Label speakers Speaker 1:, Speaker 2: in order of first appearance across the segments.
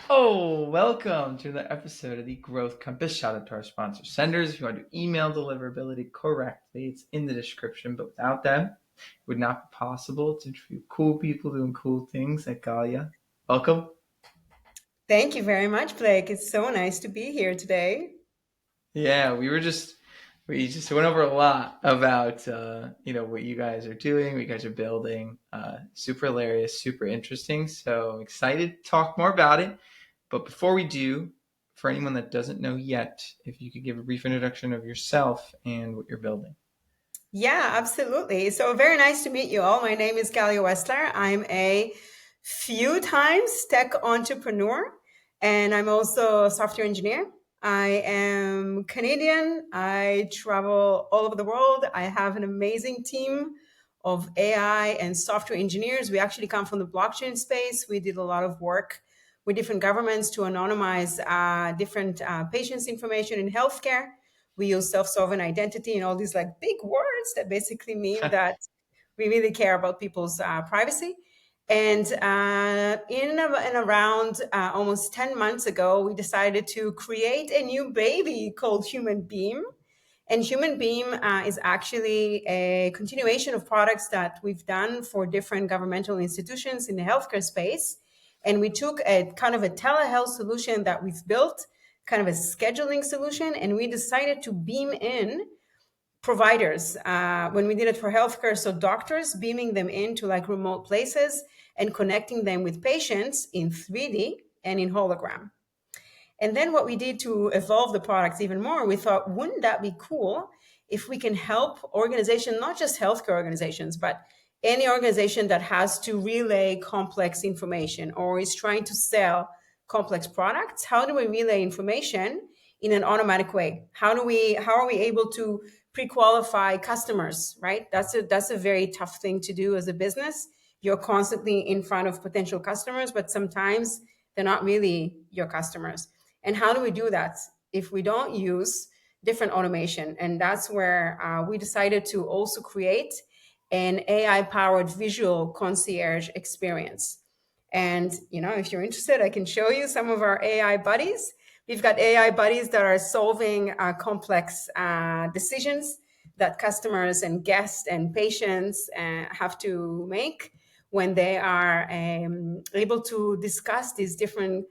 Speaker 1: Welcome to the episode of the Growth Compass. Shout out to our sponsor senders. If you want to do email deliverability correctly, it's in the description. But without them, it would not be possible to interview cool people doing cool things at Galia. Welcome.
Speaker 2: Thank you very much, Blake. It's so nice to be here today.
Speaker 1: Yeah, we just went over a lot about what you guys are doing, what you guys are building. Super hilarious, super interesting. So I'm excited to talk more about it. But before we do, for anyone that doesn't know yet, if you could give a brief introduction of yourself and what you're building.
Speaker 2: Yeah, absolutely. So very nice to meet you all. My name is Galya Westler. I'm a few times tech entrepreneur, and I'm also a software engineer. I am Canadian. I travel all over the world. I have an amazing team of AI and software engineers. We actually come from the blockchain space. We did a lot of work with different governments to anonymize different patients' information in healthcare. We use self-sovereign identity and all these like big words that basically mean that we really care about people's privacy. And in around almost 10 months ago, we decided to create a new baby called HumanBeam. And HumanBeam is actually a continuation of products that we've done for different governmental institutions in the healthcare space. And we took a kind of a telehealth solution that we've built, kind of a scheduling solution, and we decided to beam in providers when we did it for healthcare. So doctors beaming them into like remote places and connecting them with patients in 3D and in hologram. And then what we did to evolve the products even more, we thought, wouldn't that be cool if we can help organizations, not just healthcare organizations, but any organization that has to relay complex information or is trying to sell complex products? How do we relay information in an automatic way? How are we able to pre-qualify customers, right? That's a very tough thing to do as a business. You're constantly in front of potential customers, but sometimes they're not really your customers. And how do we do that if we don't use different automation? And that's where we decided to also create an AI powered visual concierge experience. And, if you're interested, I can show you some of our AI buddies. We've got AI buddies that are solving complex decisions that customers and guests and patients have to make when they are able to discuss these different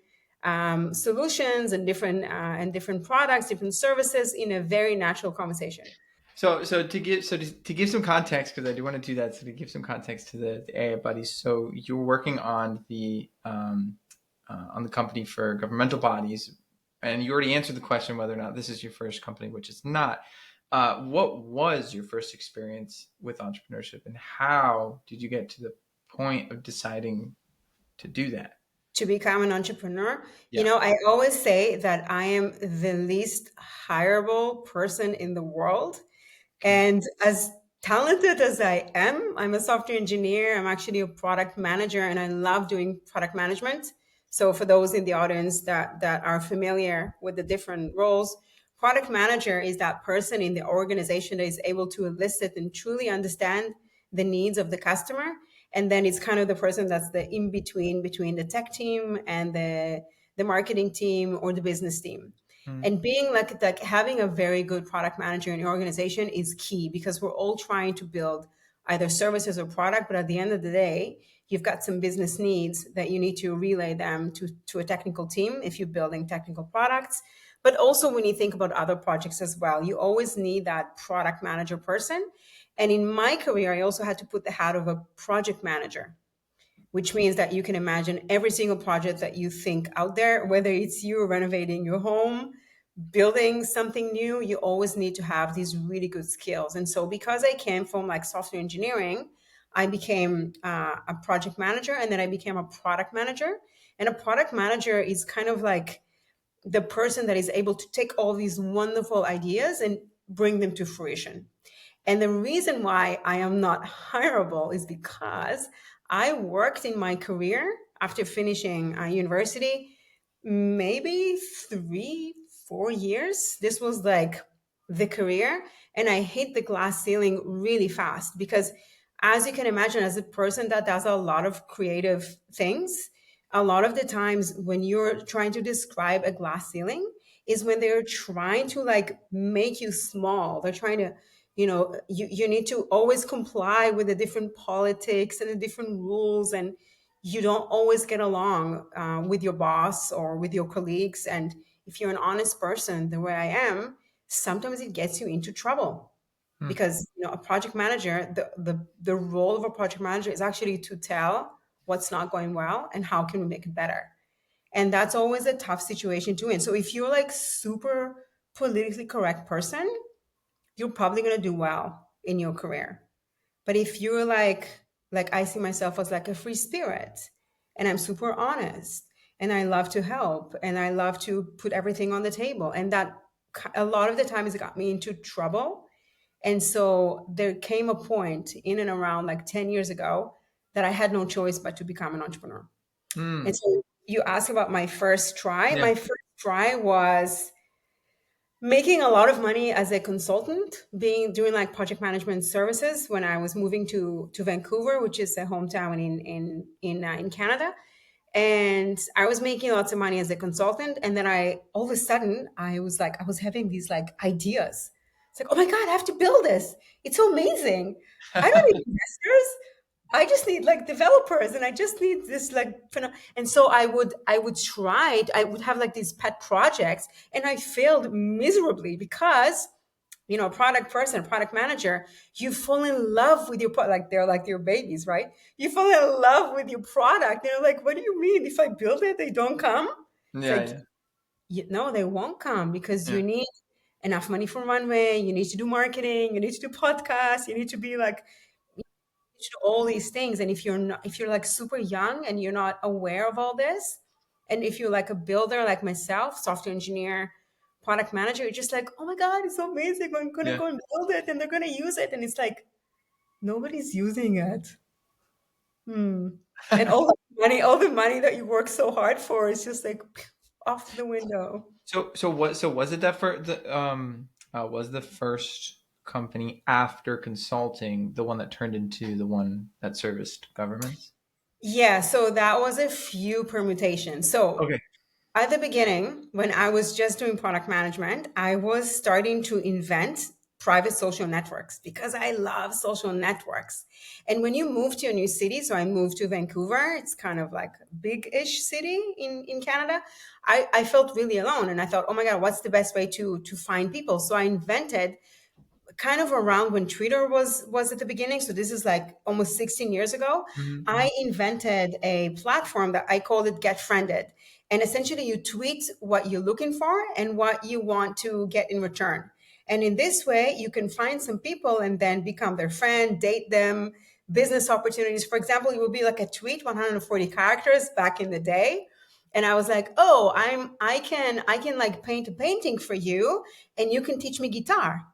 Speaker 2: solutions and different products, different services in a very natural conversation.
Speaker 1: To give some context, because I do want to do that. So to give some context to the AI buddies, so you're working on the company for governmental bodies, and you already answered the question whether or not this is your first company, which it's not. What was your first experience with entrepreneurship, and how did you get to the point of deciding to do that?
Speaker 2: To become an entrepreneur,
Speaker 1: Yeah.
Speaker 2: I always say that I am the least hireable person in the world.
Speaker 1: Okay.
Speaker 2: And as talented as I am, I'm a software engineer. I'm actually a product manager and I love doing product management. So for those in the audience that are familiar with the different roles, product manager is that person in the organization that is able to elicit and truly understand the needs of the customer. And then it's kind of the person that's the in between the tech team and the marketing team or the business team.
Speaker 1: Mm.
Speaker 2: And being like having a very good product manager in your organization is key because we're all trying to build either services or product, but at the end of the day, you've got some business needs that you need to relay them to a technical team if you're building technical products. But also when you think about other projects as well, you always need that product manager person. And in my career, I also had to put the hat of a project manager, which means that you can imagine every single project that you think out there, whether it's you renovating your home, building something new, you always need to have these really good skills. And so because I came from like software engineering, I became a project manager and then I became a product manager. And a product manager is kind of like the person that is able to take all these wonderful ideas and bring them to fruition. And the reason why I am not hireable is because I worked in my career after finishing university, maybe 3, 4 years. This was like the career. And I hit the glass ceiling really fast because, as you can imagine, as a person that does a lot of creative things, A lot of the times when you're trying to describe a glass ceiling is when they're trying to like make you small. They're trying to, you need to always comply with the different politics and the different rules, and you don't always get along with your boss or with your colleagues. And if you're an honest person, the way I am, sometimes it gets you into trouble
Speaker 1: Hmm.
Speaker 2: because a project manager, the role of a project manager is actually to tell what's not going well and how can we make it better. And that's always a tough situation to win. So if you're like super politically correct person, you're probably going to do well in your career. But if you're like I see myself as like a free spirit, and I'm super honest, and I love to help, and I love to put everything on the table, and that a lot of the times it got me into trouble. And so there came a point in and around like 10 years ago that I had no choice but to become an entrepreneur. And
Speaker 1: Hmm.
Speaker 2: so you asked about my first try.
Speaker 1: Yeah.
Speaker 2: My first try was making a lot of money as a consultant, being doing like project management services when I was moving to Vancouver, which is a hometown in Canada. And I was making lots of money as a consultant. And then I all of a sudden I was having these like ideas. It's like, oh my God, I have to build this. It's so amazing. I don't need investors. I just need like developers, and I just need this like and so I would try I would have like these pet projects, and I failed miserably because a product person, product manager, you fall in love with your product. Like they're like your babies, right? You fall in love with your product. They're like, what do you mean? If I build it, they don't come? It's
Speaker 1: Yeah.
Speaker 2: like,
Speaker 1: Yeah.
Speaker 2: no, they won't come because you
Speaker 1: Yeah.
Speaker 2: need enough money for runway. You need to do marketing. You need to do podcasts. You need to be like all these things. And if you're like super young and you're not aware of all this, and if you're like a builder like myself, software engineer, product manager, you're just like, oh my God, it's so amazing, I'm gonna
Speaker 1: Yeah.
Speaker 2: go and build it and they're gonna use it, and it's like nobody's using it. Hmm. And all the money that you work so hard for is just like off the window.
Speaker 1: So was it that for the was the first company after consulting the one that turned into the one that serviced governments?
Speaker 2: Yeah, so that was a few permutations. So
Speaker 1: Okay.
Speaker 2: at the beginning, when I was just doing product management, I was starting to invent private social networks because I love social networks. And when you move to a new city, so I moved to Vancouver, it's kind of like a big-ish city in Canada, I felt really alone. And I thought, oh my God, what's the best way to find people? So I invented kind of around when Twitter was at the beginning. So this is like almost 16 years ago.
Speaker 1: Hmm.
Speaker 2: I invented a platform that I called it Get Friended. And essentially you tweet what you're looking for and what you want to get in return. And in this way, you can find some people and then become their friend, date them, business opportunities. For example, it would be like a tweet, 140 characters back in the day. And I was like, oh, I can like paint a painting for you and you can teach me guitar.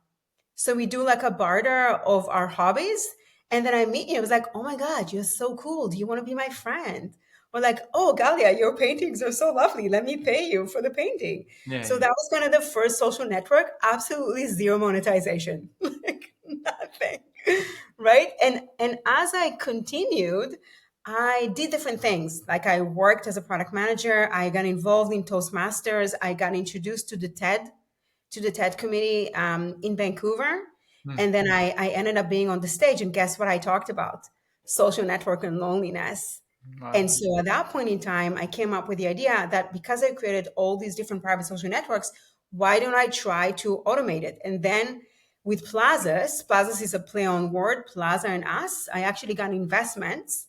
Speaker 2: So we do like a barter of our hobbies. And then I meet you. I was like, oh my God, you're so cool. Do you want to be my friend? Or like, oh, Galia, your paintings are so lovely. Let me pay you for the painting.
Speaker 1: Yeah.
Speaker 2: So
Speaker 1: Yeah.
Speaker 2: that was kind of the first social network. Absolutely zero monetization. Like nothing. Right. And as I continued, I did different things. Like I worked as a product manager. I got involved in Toastmasters. I got introduced to the TED committee in Vancouver.
Speaker 1: Hmm.
Speaker 2: And then I ended up being on the stage. And guess what I talked about? Social network and loneliness. And
Speaker 1: Wow.
Speaker 2: so at that point in time, I came up with the idea that because I created all these different private social networks, why don't I try to automate it? And then with Plazas is a play on word, Plaza and us, I actually got investments,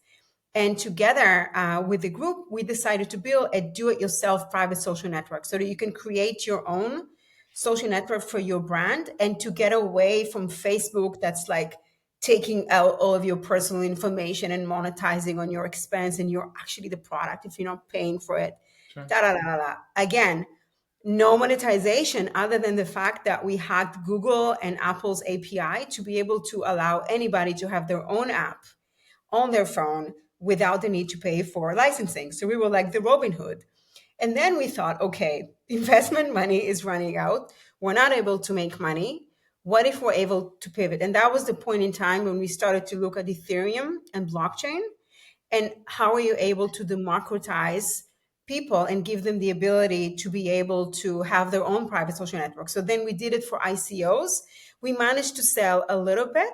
Speaker 2: and together with the group, we decided to build a do it yourself private social network so that you can create your own social network for your brand and to get away from Facebook that's like taking out all of your personal information and monetizing on your expense, and you're actually the product if you're not paying for it.
Speaker 1: Sure.
Speaker 2: Da, da, da, da. Again, no monetization other than the fact that we hacked Google and Apple's API to be able to allow anybody to have their own app on their phone without the need to pay for licensing. So we were like the Robin Hood. And then we thought, okay, investment money is running out. We're not able to make money. What if we're able to pivot? And that was the point in time when we started to look at Ethereum and blockchain. And how are you able to democratize people and give them the ability to be able to have their own private social network? So then we did it for ICOs. We managed to sell a little bit,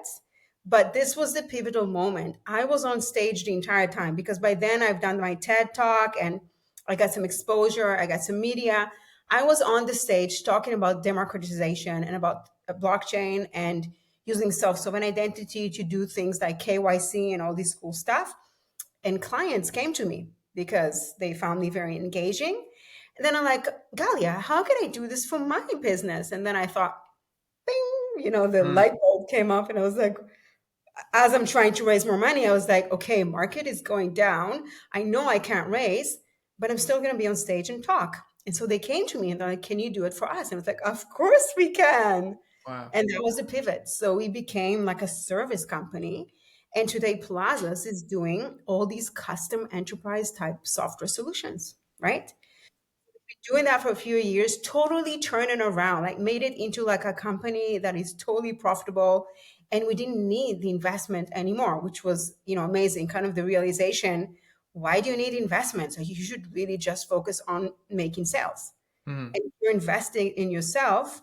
Speaker 2: but this was the pivotal moment. I was on stage the entire time because by then I've done my TED talk and I got some exposure, I got some media. I was on the stage talking about democratization and about a blockchain and using self-sovereign identity to do things like KYC and all this cool stuff. And clients came to me because they found me very engaging. And then I'm like, Galia, how can I do this for my business? And then I thought, bing, the
Speaker 1: Mm.
Speaker 2: light bulb came up and I was like, as I'm trying to raise more money, I was like, okay, market is going down. I know I can't raise, but I'm still going to be on stage and talk. And so they came to me and they're like, can you do it for us? And I was like, of course we can.
Speaker 1: Wow.
Speaker 2: And that was a pivot. So we became like a service company. And today Plazas is doing all these custom enterprise type software solutions, right? Doing that for a few years, totally turning around, like made it into like a company that is totally profitable. And we didn't need the investment anymore, which was, amazing. Kind of the realization, why do you need investment? So you should really just focus on making sales.
Speaker 1: Mm.
Speaker 2: And if you're investing in yourself,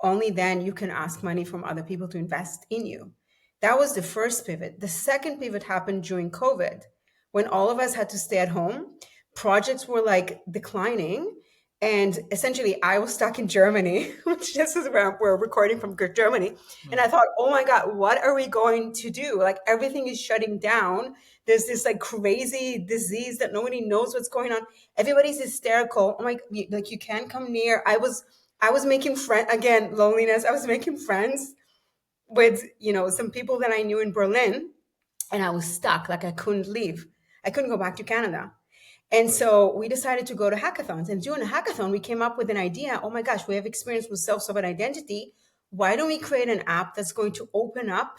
Speaker 2: only then you can ask money from other people to invest in you. That was the first pivot. The second pivot happened during COVID when all of us had to stay at home. Projects were like declining. And essentially, I was stuck in Germany, which this is where we're recording from Germany. And
Speaker 1: Mm.
Speaker 2: I thought, oh my God, what are we going to do? Like everything is shutting down. There's this like crazy disease that nobody knows what's going on. Everybody's hysterical. Oh my, like you can't come near. I was making friends again, loneliness. I was making friends with, some people that I knew in Berlin, and I was stuck. Like I couldn't leave. I couldn't go back to Canada. And so we decided to go to hackathons. And during a hackathon, we came up with an idea. Oh my gosh, we have experience with self-sovereign identity. Why don't we create an app that's going to open up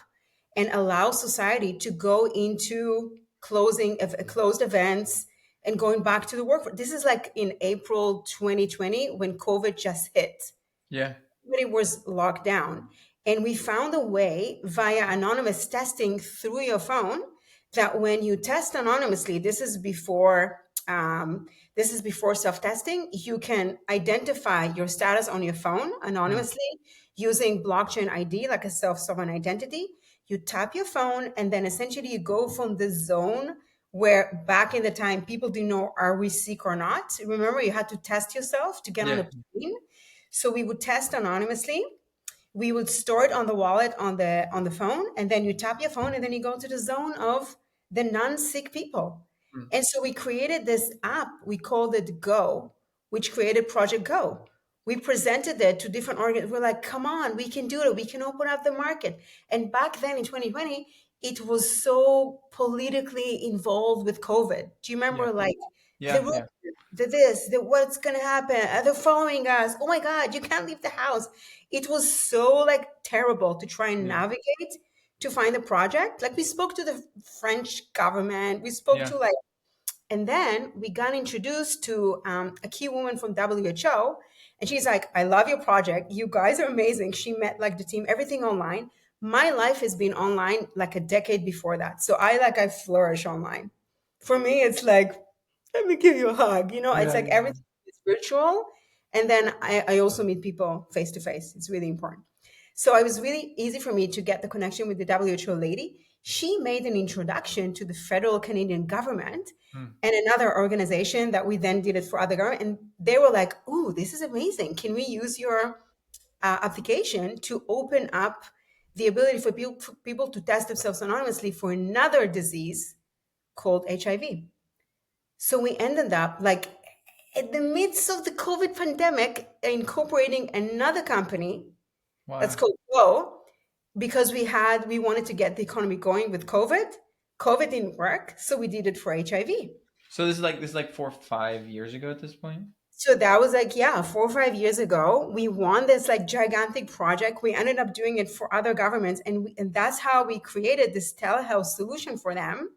Speaker 2: and allow society to go into closed events and going back to the workforce? This is like in April 2020 when COVID just hit.
Speaker 1: Yeah.
Speaker 2: Everybody was locked down. And we found a way via anonymous testing through your phone that when you test anonymously, this is before self-testing, you can identify your status on your phone
Speaker 1: Mm.
Speaker 2: anonymously using blockchain ID, like a self-sovereign identity. You tap your phone, and then essentially you go from the zone where back in the time people didn't know are we sick or not. Remember, you had to test yourself to get on
Speaker 1: Yeah.
Speaker 2: a plane. So we would test anonymously. We would store it on the wallet on the phone, and then you tap your phone, and then you go to the zone of the non-sick people.
Speaker 1: Mm.
Speaker 2: And so we created this app. We called it Go, which created Project Go. We presented it to different organs. We're like, come on, we can do it. We can open up the market. And back then in 2020, it was so politically involved with COVID. Do you
Speaker 1: Yeah.
Speaker 2: remember, like the
Speaker 1: Yeah.
Speaker 2: rumor,
Speaker 1: Yeah.
Speaker 2: the what's gonna happen? They're following us. Oh my God, you can't leave the house. It was so like terrible to try and
Speaker 1: Yeah.
Speaker 2: navigate to find a project. Like we spoke to the French government, we spoke
Speaker 1: Yeah.
Speaker 2: to like, and then we got introduced to a key woman from WHO, and she's like, "I love your project. You guys are amazing." She met like the team, everything online. My life has been online like a decade before that, so I flourish online. For me, it's like, let me give you a hug. It's
Speaker 1: Yeah.
Speaker 2: like
Speaker 1: Yeah.
Speaker 2: everything is virtual, and then I also meet people face to face. It's really important. So it was really easy for me to get the connection with the WHO lady. She made an introduction to the federal Canadian government
Speaker 1: Mm.
Speaker 2: and another organization that we then did it for other government. And they were like, "Ooh, this is amazing. Can we use your application to open up the ability for people to test themselves anonymously for another disease called HIV?" So we ended up like in the midst of the COVID pandemic, incorporating another company that's
Speaker 1: Wow.
Speaker 2: called Go, because we wanted to get the economy going with COVID. COVID didn't work, so we did it for HIV.
Speaker 1: So this is like 4 or 5 years ago at this point.
Speaker 2: So that was like, yeah, 4 or 5 years ago. We won this like gigantic project. We ended up doing it for other governments, and that's how we created this telehealth solution for them.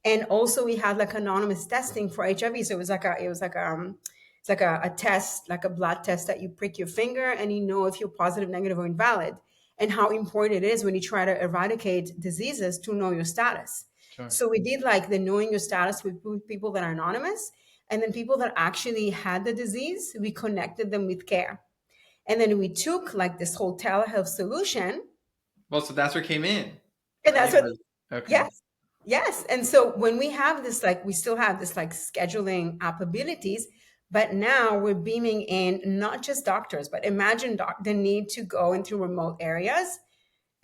Speaker 2: And also we had like anonymous testing for HIV. So it was like a test, like a blood test that you prick your finger and you know if you're positive, negative, or invalid. And how important it is when you try to eradicate diseases to know your status.
Speaker 1: Sure.
Speaker 2: So we did like the knowing your status with people that are anonymous, and then people that actually had the disease, we connected them with care. And then we took like this whole telehealth solution,
Speaker 1: Well, so that's what came in,
Speaker 2: and that's
Speaker 1: right?
Speaker 2: what,
Speaker 1: Okay.
Speaker 2: yes, yes. And so when we have this, like, we still have this like scheduling app abilities, but now we're beaming in not just doctors, but imagine the need to go into remote areas.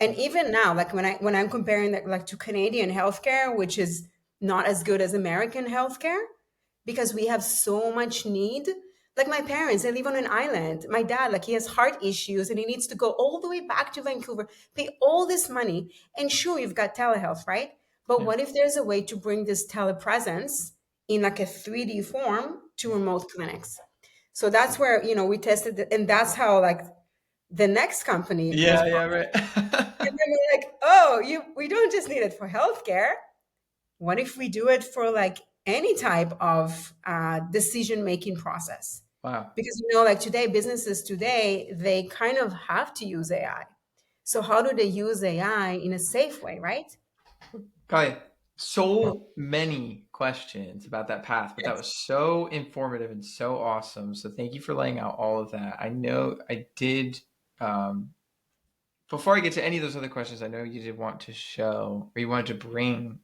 Speaker 2: And even now, like when I'm comparing that like to Canadian healthcare, which is not as good as American healthcare, because we have so much need. Like my parents, they live on an island. My dad, like he has heart issues and he needs to go all the way back to Vancouver, pay all this money. And sure, you've got telehealth, right? But
Speaker 1: Yeah.
Speaker 2: what if there's a way to bring this telepresence in like a 3D form to remote clinics? So that's where, we tested it, and that's how like the next company was
Speaker 1: Yeah,
Speaker 2: born.
Speaker 1: yeah, right.
Speaker 2: And then we're like, oh, we don't just need it for healthcare. What if we do it for like any type of decision making process?
Speaker 1: Wow.
Speaker 2: Because like today, businesses today, they kind of have to use AI. So how do they use AI in a safe way, right?
Speaker 1: Galia, so many questions about that path, but that
Speaker 2: Yes.
Speaker 1: was so informative and so awesome. So thank you for laying out all of that. I know I did, um, before I get to any of those other questions, I know you did want to show, or you wanted to bring,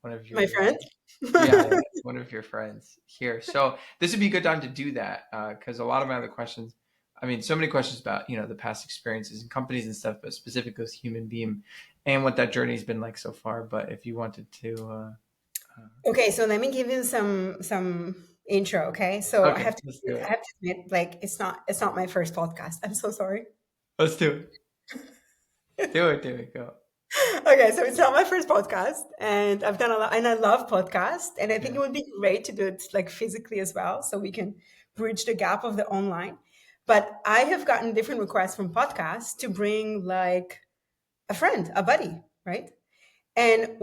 Speaker 1: one of
Speaker 2: My
Speaker 1: your,
Speaker 2: friend.
Speaker 1: yeah, yeah, one of your friends here. So this would be a good time to do that, because a lot of my other questions, I mean, so many questions about the past experiences and companies and stuff, but specifically with HumanBeam and what that journey has been like so far. But if you wanted to,
Speaker 2: Okay, so let me give you some intro. Okay, so I
Speaker 1: okay,
Speaker 2: have to
Speaker 1: let's do
Speaker 2: I
Speaker 1: it.
Speaker 2: have to admit, like it's not my first podcast. I'm so sorry.
Speaker 1: Let's do it. Do it. Go.
Speaker 2: Okay, so it's not my first podcast, and I've done a lot, and I love podcasts, and I think
Speaker 1: Yeah.
Speaker 2: it would be great to do it like physically as well, so we can bridge the gap of the online. But I have gotten different requests from podcasts to bring like a friend, a buddy, right? And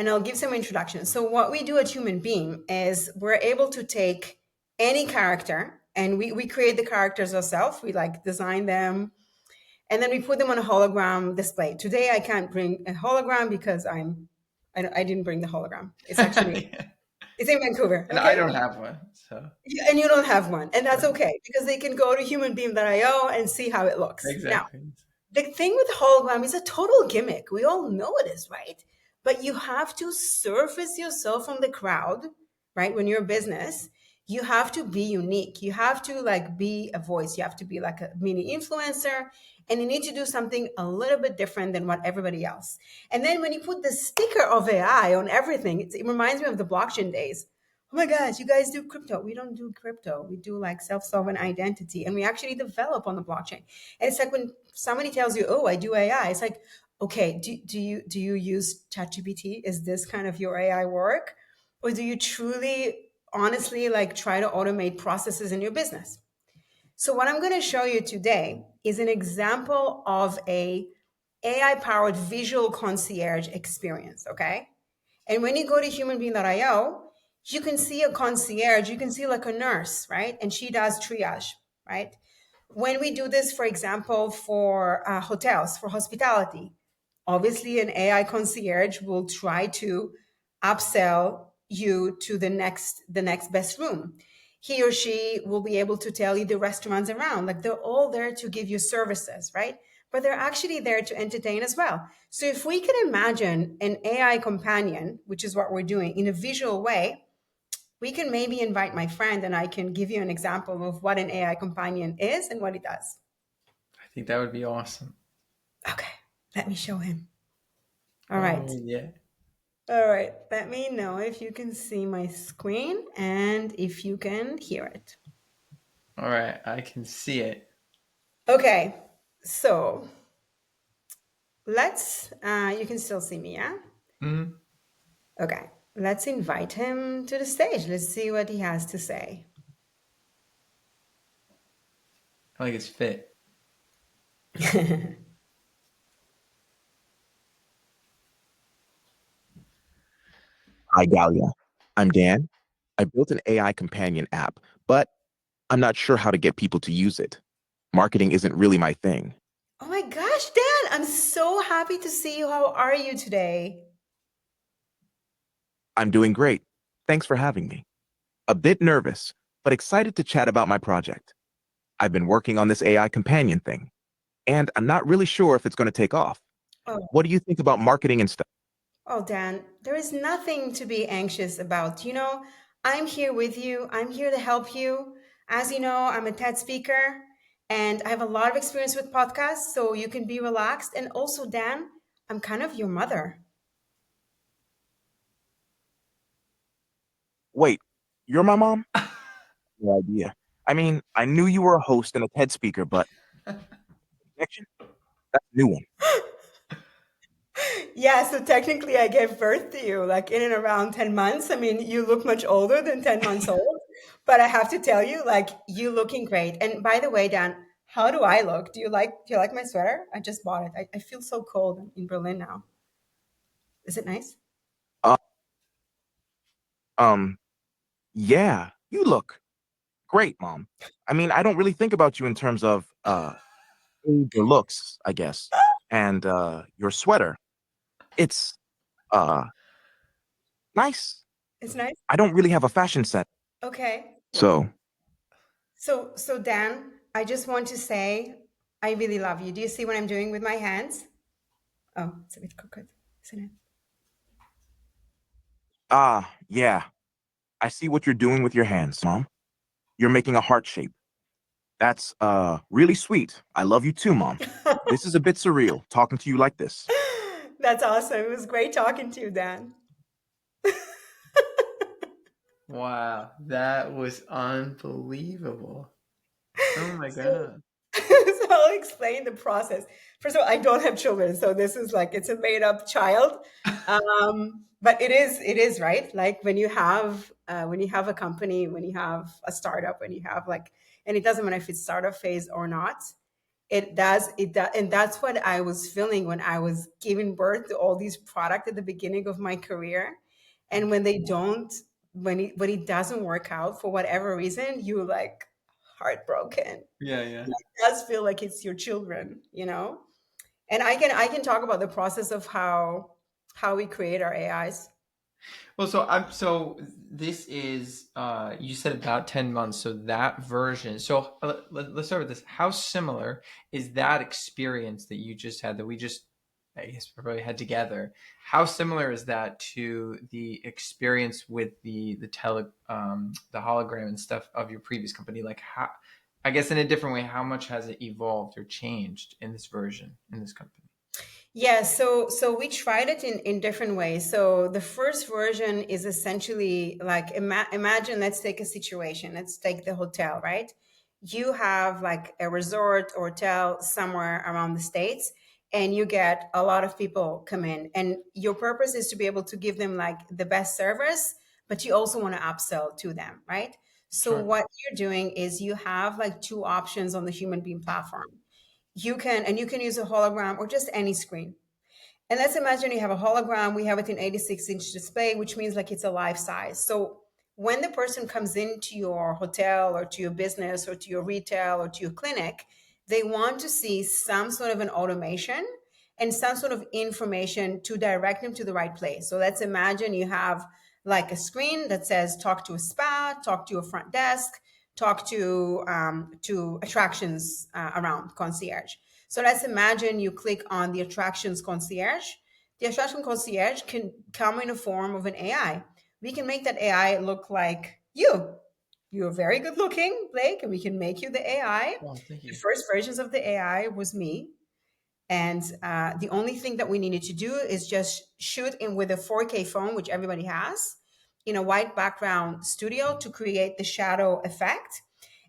Speaker 2: I'll give some introduction. So what we do at Human Beam is we're able to take any character, and we create the characters ourselves. We like design them, and then we put them on a hologram display. Today I can't bring a hologram because I didn't bring the hologram. It's actually
Speaker 1: Yeah.
Speaker 2: it's in Vancouver.
Speaker 1: And I
Speaker 2: Okay.
Speaker 1: don't have one, so
Speaker 2: And you don't have one, and that's
Speaker 1: right.
Speaker 2: okay because they can go to humanbeam.io and see how it looks. Now,
Speaker 1: Exactly.
Speaker 2: the thing with hologram is a total gimmick. We all know it is, right? But you have to surface yourself from the crowd, right? When you're a business, you have to be unique. You have to like be a voice. You have to be like a mini influencer, and you need to do something a little bit different than what everybody else. And then when you put the sticker of AI on everything, it reminds me of the blockchain days. Oh my gosh, you guys do crypto. We don't do crypto. We do like self-sovereign identity, and we actually develop on the blockchain. And it's like when somebody tells you, "Oh, I do AI," it's like, okay, do you use ChatGPT? Is this kind of your AI work, or do you truly, honestly, like try to automate processes in your business? So what I'm going to show you today is an example of a AI powered visual concierge experience. Okay, and when you go to humanbeing.io, you can see a concierge, you can see like a nurse, right? And she does triage, right? When we do this, for example, for hotels, for hospitality, obviously an AI concierge will try to upsell you to the next best room. He or she will be able to tell you the restaurants around. Like they're all there to give you services, right? But they're actually there to entertain as well. So if we can imagine an AI companion, which is what we're doing in a visual way, we can maybe invite my friend and I can give you an example of what an AI companion is and what it does.
Speaker 1: I think that would be awesome.
Speaker 2: Okay, let me show him. All right.
Speaker 1: Oh yeah.
Speaker 2: All right. Let me know if you can see my screen and if you can hear it.
Speaker 1: All right, I can see it.
Speaker 2: Okay. So you can still see me, yeah?
Speaker 1: Hmm.
Speaker 2: Okay. Let's invite him to the stage. Let's see what he has to say.
Speaker 1: I like his fit.
Speaker 3: Hi, Galia. I'm Dan. I built an AI companion app, but I'm not sure how to get people to use it. Marketing isn't really my thing.
Speaker 2: Oh my gosh, Dan, I'm so happy to see you. How are you today?
Speaker 3: I'm doing great. Thanks for having me. A bit nervous, but excited to chat about my project. I've been working on this AI companion thing, and I'm not really sure if it's going to take off.
Speaker 2: Oh,
Speaker 3: What do you think about marketing and stuff?
Speaker 2: oh, Dan, there is nothing to be anxious about. I'm here with you. I'm here to help you. As you know, I'm a TED speaker and I have a lot of experience with podcasts, so you can be relaxed. And also, Dan, I'm kind of your mother.
Speaker 3: Wait, you're my mom? No idea. I mean, I knew you were a host and a TED speaker, but connection? That's a new one.
Speaker 2: Yeah, so technically I gave birth to you like in and around 10 months. I mean, you look much older than 10 months old, but I have to tell you, like, you looking great. And by the way, Dan, how do I look? Do you like my sweater? I just bought it. I feel so cold in Berlin now. Is it nice?
Speaker 3: Uh, um, yeah, you look great, mom. I mean, I don't really think about you in terms of your looks, I guess. And your sweater. It's uh nice.
Speaker 2: It's nice.
Speaker 3: I don't really have a fashion sense.
Speaker 2: Okay.
Speaker 3: So,
Speaker 2: So Dan, I just want to say I really love you. Do you see what I'm doing with my hands? Oh, it's a bit crooked, isn't it?
Speaker 3: yeah, I see what you're doing with your hands, mom. You're making a heart shape. That's really sweet. I love you too, mom. This is a bit surreal talking to you like this.
Speaker 2: That's awesome. It was great talking to you, Dan.
Speaker 1: Wow, that was unbelievable. Oh my
Speaker 2: So,
Speaker 1: god.
Speaker 2: so I'll explain the process. First of all, I don't have children, so this is like it's a made up child. But it is right. Like when you have a company, when you have a startup, when you have like, and it doesn't matter if it's startup phase or not. It does, and that's what I was feeling when I was giving birth to all these products at the beginning of my career. And when they don't, when it doesn't work out for whatever reason, you like heartbroken.
Speaker 1: Yeah, yeah.
Speaker 2: It does feel like it's your children. And I can talk about the process of how we create our AIs.
Speaker 1: Well, so this is you said about 10 months, so that version. So let's start with this. How similar is that experience that you just had that we just I guess probably had together? How similar is that to the experience with the hologram and stuff of your previous company? Like how I guess in a different way, how much has it evolved or changed in this version in this company?
Speaker 2: Yeah, so we tried it in different ways. So the first version is essentially like imagine, let's take a situation. Let's take the hotel, right? You have like a resort or hotel somewhere around the States, and you get a lot of people come in, and your purpose is to be able to give them like the best service, but you also want to upsell to them, right? So
Speaker 1: Sure.
Speaker 2: what you're doing is you have like two options on the HumanBeam platform. You can use a hologram or just any screen. And let's imagine you have a hologram. We have it in 86-inch display, which means like it's a life size. So when the person comes into your hotel or to your business or to your retail or to your clinic, they want to see some sort of an automation and some sort of information to direct them to the right place. So let's imagine you have like a screen that says talk to a spa, talk to a front desk, talk to attractions around concierge. So let's imagine you click on the attractions concierge. The attraction concierge can come in the form of an AI. We can make that AI look like you. You're very good looking, Blake, and we can make you the AI.
Speaker 1: Well, thank
Speaker 2: The
Speaker 1: you.
Speaker 2: first versions of the AI was me. And the only thing that we needed to do is just shoot in with a 4K phone, which everybody has, in a white background studio to create the shadow effect.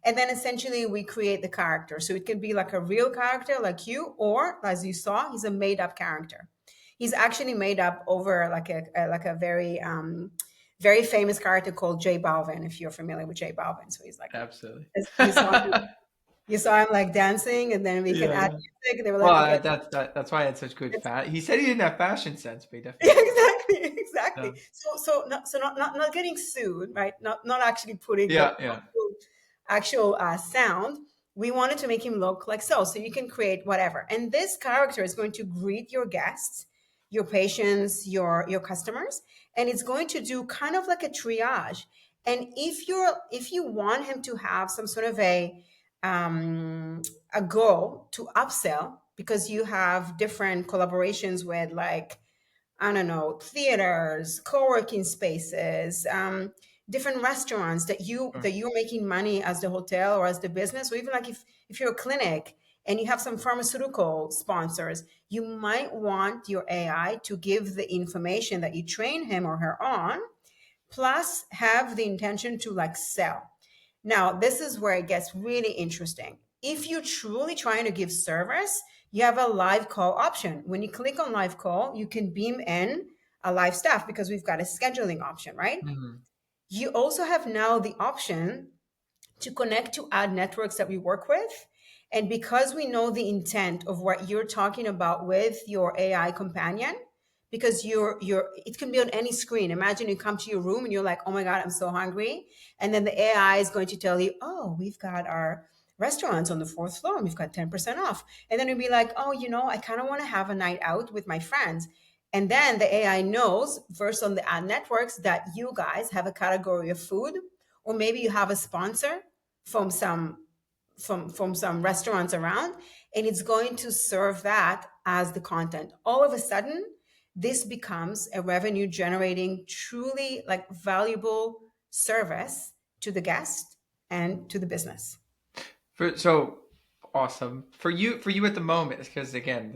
Speaker 2: And then essentially we create the character. So it can be like a real character like you, or as you saw, he's a made up character. He's actually made up over like a very famous character called J Balvin, if you're familiar with J Balvin. So he's like,
Speaker 1: Absolutely.
Speaker 2: you saw him, you saw him like dancing, and then we can
Speaker 1: Yeah,
Speaker 2: add
Speaker 1: yeah.
Speaker 2: music. And they were
Speaker 1: Well,
Speaker 2: like, okay,
Speaker 1: that's why I had such good fat. He said he didn't have fashion sense, but he
Speaker 2: yeah,
Speaker 1: definitely did.
Speaker 2: exactly, exactly.
Speaker 1: Yeah,
Speaker 2: So not getting sued, right? Not actually putting the
Speaker 1: yeah, yeah.
Speaker 2: actual sound. We wanted to make him look like so. So you can create whatever, and this character is going to greet your guests. your patients, your customers, and it's going to do kind of like a triage. And if you want him to have some sort of a goal to upsell, because you have different collaborations with, like, I don't know, theaters, co-working spaces, different restaurants that you're making money as the hotel or as the business, or even like if you're a clinic and you have some pharmaceutical sponsors, you might want your AI to give the information that you train him or her on, plus have the intention to like sell. Now, this is where it gets really interesting. If you're truly trying to give service, you have a live call option. When you click on live call, you can beam in a live staff because we've got a scheduling option, right?
Speaker 1: Mhm.
Speaker 2: You also have now the option to connect to ad networks that we work with. And because we know the intent of what you're talking about with your AI companion, because you're it can be on any screen. Imagine you come to your room and you're like, oh my God, I'm so hungry. And then the AI is going to tell you, oh, we've got our restaurants on the fourth floor and we've got 10% off. And then you'll be like, oh, I kind of want to have a night out with my friends. And then the AI knows, first on the ad networks, that you guys have a category of food, or maybe you have a sponsor from some restaurants around, and it's going to serve that as the content. All of a sudden, this becomes a revenue generating, truly like valuable service to the guest and to the business.
Speaker 1: So awesome for you at the moment, because again,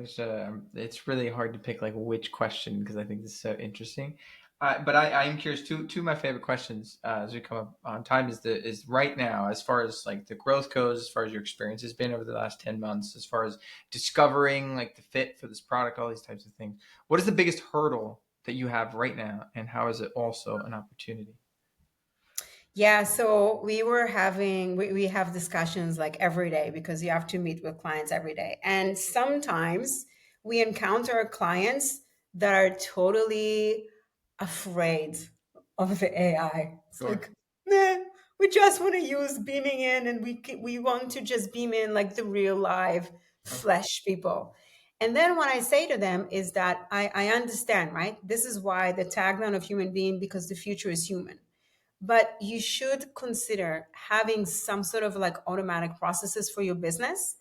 Speaker 1: it's really hard to pick like which question, because I think this is so interesting. But I am curious. Two of my favorite questions as we come up on time is right now, as far as like the growth goes, as far as your experience has been over the last 10 months, as far as discovering like the fit for this product, all these types of things. What is the biggest hurdle that you have right now, and how is it also an opportunity?
Speaker 2: Yeah, so we have discussions like every day, because you have to meet with clients every day. And sometimes we encounter clients that are totally afraid of the AI. It's
Speaker 1: Sure.
Speaker 2: like, nah, we just want to use beaming in, and we want to just beam in like the real live
Speaker 1: Sure.
Speaker 2: flesh people. And then what I say to them is that I understand, right? This is why the tagline of Human Being, because the future is human. But you should consider having some sort of like automatic processes for your business,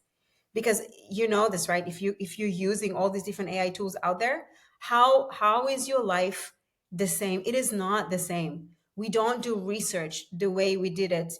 Speaker 2: because you know this, right? If you're using all these different AI tools out there, how is your life the same? It is not the same. We don't do research the way we did it,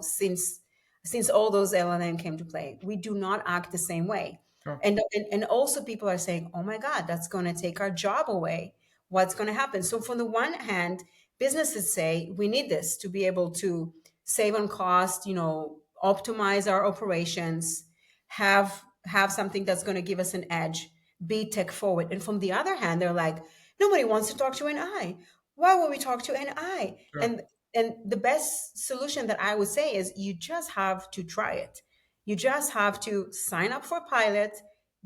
Speaker 2: since all those LLM came to play. We do not act the same way.
Speaker 1: Sure.
Speaker 2: And also people are saying, oh my God, that's going to take our job away. What's going to happen? So from the one hand, businesses say we need this to be able to save on cost, optimize our operations, have something that's going to give us an edge, be tech forward. And from the other hand, they're like, nobody wants to talk to an eye. Why would we talk to an eye?
Speaker 1: Sure.
Speaker 2: And the best solution that I would say is you just have to try it. You just have to sign up for a pilot,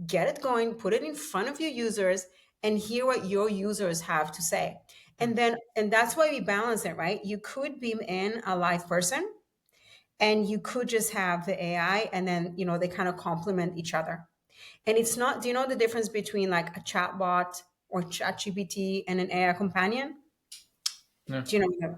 Speaker 2: get it going, put it in front of your users, and hear what your users have to say. And that's why we balance it, right? You could beam in a live person, and you could just have the AI, and then they kind of complement each other. And it's not, do you know the difference between like a chatbot or ChatGPT and an AI companion?
Speaker 1: No.
Speaker 2: Do you know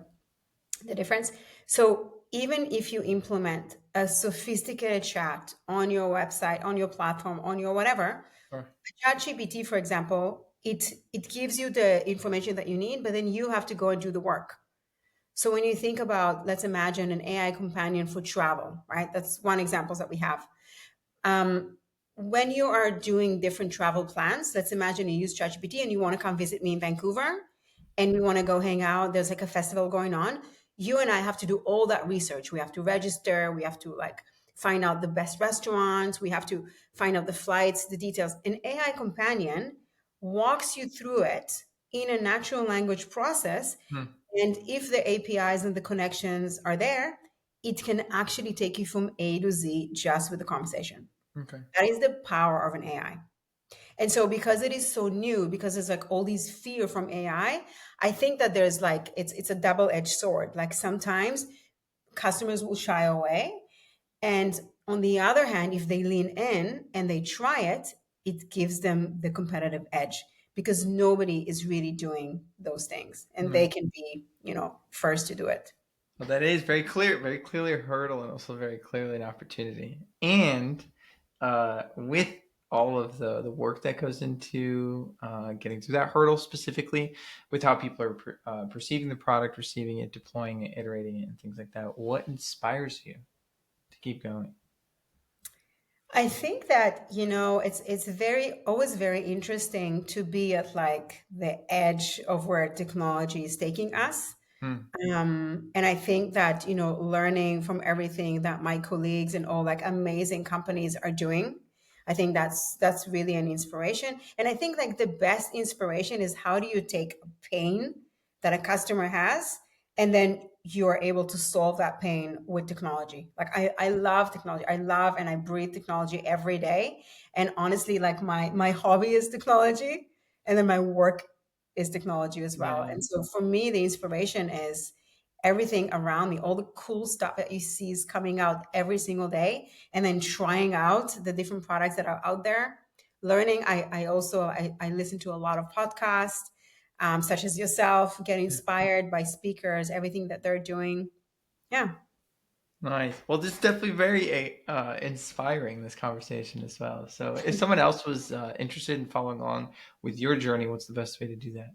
Speaker 2: the difference? So even if you implement a sophisticated chat on your website, on your platform, on your whatever,
Speaker 1: Sure.
Speaker 2: ChatGPT, for example, it gives you the information that you need, but then you have to go and do the work. So when you think about, let's imagine an AI companion for travel, right? That's one example that we have. Um, when you are doing different travel plans, let's imagine you use ChatGPT and you want to come visit me in Vancouver, and we want to go hang out. There's like a festival going on. You and I have to do all that research. We have to register. We have to like find out the best restaurants. We have to find out the flights, the details. An AI companion walks you through it in a natural language process.
Speaker 1: Hmm.
Speaker 2: And if the APIs and the connections are there, it can actually take you from A to Z just with the conversation.
Speaker 1: Okay.
Speaker 2: That is the power of an AI. And so because it is so new, because there's like all these fear from I think that there's like it's a double-edged sword. Like sometimes customers will shy away. And on the other hand, if they lean in and they try it, it gives them the competitive edge because nobody is really doing those things, and they
Speaker 1: Right.
Speaker 2: can be, first to do it.
Speaker 1: Well, that is very clear, very clearly a hurdle, and also very clearly an opportunity. And with all of the work that goes into getting through that hurdle, specifically with how people are perceiving the product, receiving it, deploying it, iterating it, and things like that, what inspires you to keep going?
Speaker 2: I think that, it's very always very interesting to be at like the edge of where technology is taking us.
Speaker 1: Hmm.
Speaker 2: And I think that, learning from everything that my colleagues and all like amazing companies are doing, I think that's really an inspiration. And I think like the best inspiration is, how do you take a pain that a customer has, and then you are able to solve that pain with technology. Like I love technology. I love and I breathe technology every day. And honestly, like my hobby is technology, and then my work is technology as well.
Speaker 1: Yeah.
Speaker 2: And so for me, the inspiration is everything around me, all the cool stuff that you see is coming out every single day, and then trying out the different products that are out there. Learning, I also I listen to a lot of podcasts, such as yourself, get
Speaker 1: Yeah.
Speaker 2: inspired by speakers, everything that they're doing. Yeah.
Speaker 1: Nice. Well, this is definitely very inspiring, this conversation as well. So, if someone else was interested in following along with your journey, what's the best way to do that?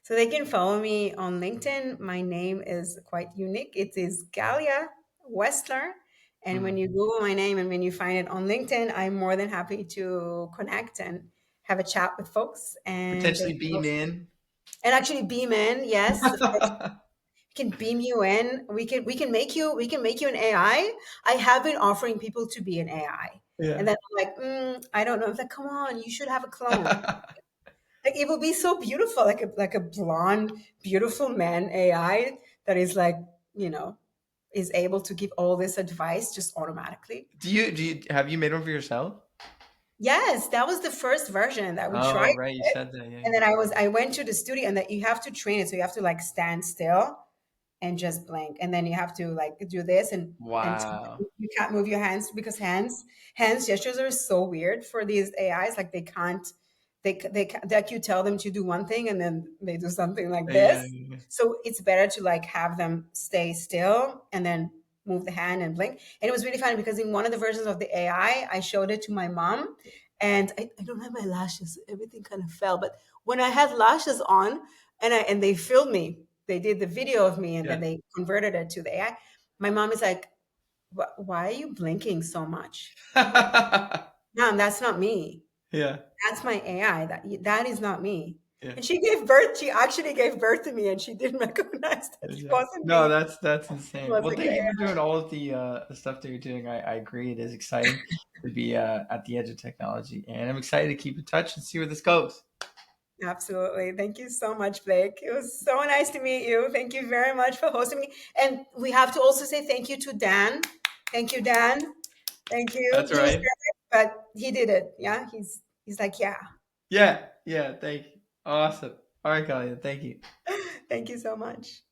Speaker 2: So they can follow me on LinkedIn. My name is quite unique. It is Galya Westler. And when
Speaker 1: Hmm.
Speaker 2: you Google my name and when you find it on LinkedIn, I'm more than happy to connect and have a chat with folks. And they
Speaker 1: Potentially
Speaker 2: can
Speaker 1: beam in.
Speaker 2: and actually beam in. Yes, we can beam you in. We can make you an AI. I have been offering people to be an AI, and
Speaker 1: Yeah.
Speaker 2: then I'm like, I don't know. It's like, come on, you should have a clone. Like it would be so beautiful, like a blonde, beautiful man AI that is like, you know, is able to give all this advice just automatically.
Speaker 1: Do you have you made one for yourself?
Speaker 2: Yes, that was the first version that we
Speaker 1: Oh,
Speaker 2: tried
Speaker 1: right, you
Speaker 2: it.
Speaker 1: said that. Yeah,
Speaker 2: And
Speaker 1: yeah.
Speaker 2: then I went to the studio, and that you have to train it. So you have to like stand still and just blink, and then you have to like do this, and
Speaker 1: Wow.
Speaker 2: you can't move your hands, because hands gestures are so weird for these AIs. Like they can't, like you tell them to do one thing and then they do something like
Speaker 1: Yeah,
Speaker 2: this.
Speaker 1: yeah,
Speaker 2: So it's better to like have them stay still and then move the hand and blink. And it was really funny because in one of the versions of the AI, I showed it to my mom, and I don't have my lashes. Everything kind of fell, but when I had lashes on, and they filmed me, they did the video of me, and then
Speaker 1: yeah.
Speaker 2: they converted it to the AI. My mom is like, Why are you blinking so much?" I'm like,
Speaker 1: Yeah.
Speaker 2: "Mom, that's not me.
Speaker 1: Yeah,
Speaker 2: That's my AI. That is not me."
Speaker 1: yeah.
Speaker 2: And she gave birth. She actually gave birth to me, and she didn't recognize that it
Speaker 1: Exactly.
Speaker 2: wasn't
Speaker 1: No,
Speaker 2: me.
Speaker 1: that's
Speaker 2: It
Speaker 1: insane.
Speaker 2: was
Speaker 1: Well,
Speaker 2: like
Speaker 1: thank
Speaker 2: the
Speaker 1: you for
Speaker 2: AI.
Speaker 1: doing all of the stuff that you're doing. I agree. It is exciting to be at the edge of technology, and I'm excited to keep in touch and see where this goes.
Speaker 2: Absolutely. Thank you so much, Blake. It was so nice to meet you. Thank you very much for hosting me. And we have to also say thank you to Dan. Thank you, Dan. Thank you.
Speaker 1: That's
Speaker 2: He was
Speaker 1: right.
Speaker 2: nervous, but he did it. Yeah. He's like, yeah.
Speaker 1: Yeah, yeah. Thank you. Awesome. All right, Galia. Thank you.
Speaker 2: Thank you so much.